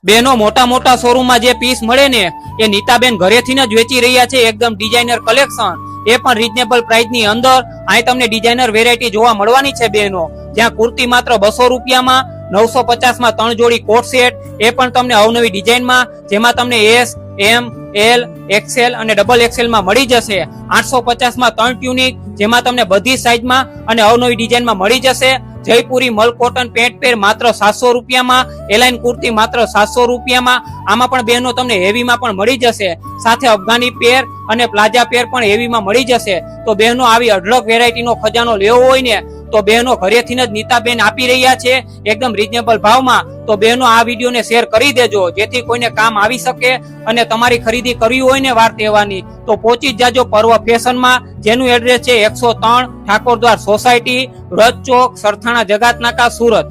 બેનો મોટા મોટા શોરૂમમાં જે પીસ મળે ને એ નીતાબેન ઘરેથી જ વેચી રહ્યા છે, એકદમ ડિઝાઇનર કલેક્શન, એ પણ રીઝનેબલ પ્રાઇસ ની અંદર. અહીં તમને ડિઝાઇનર વેરાયટી જોવા મળવાની છે બેનો, જ્યાં કુર્તી માત્ર 200 રૂપિયામાં, 950 માં 3 જોડી કોટ સેટ, એ પણ તમને અવનવી ડિઝાઇનમાં, જેમાં તમને એસ, એમ, એલ, એક્સેલ અને ડબલ એક્સેલ માં મળી જશે. 850 માં 3 ટ્યુનિક, જેમાં તમને બધી સાઈઝમાં અને અવનવી ડિઝાઇનમાં મળી જશે. જયપુરી મલ કોટન પેન્ટ પેર માત્ર 700 રૂપિયામાં, એલાઇન કુર્તી માત્ર 700 રૂપિયામાં. આમાં પણ બહેનો તમને હેવીમાં પણ મળી જશે, સાથે અફઘાની પેર અને પ્લાઝા પેર પણ હેવીમાં મળી જશે. તો બહેનો આવી અઢળક વેરાયટીનો ખજાનો લેવો હોય ને તો બહેનો ઘરેથી જ નીતાબેન આપી રહ્યા છે એકદમ રીઝનેબલ ભાવમાં. તો બહેનો આ વિડીયોને શેર કરી દેજો, જેથી કોઈને કામ આવી શકે. અને તમારી ખરીદી કરવી હોય ને વાર તહેવારની તો પહોંચી જ જાજો પર્વ ફેશનમાં, જેનું એડ્રેસ છે 103 ઠાકોરદ્વાર સોસાયટી, વ્રજ ચોક, સરથાણા, જગાતનાકા, સુરત.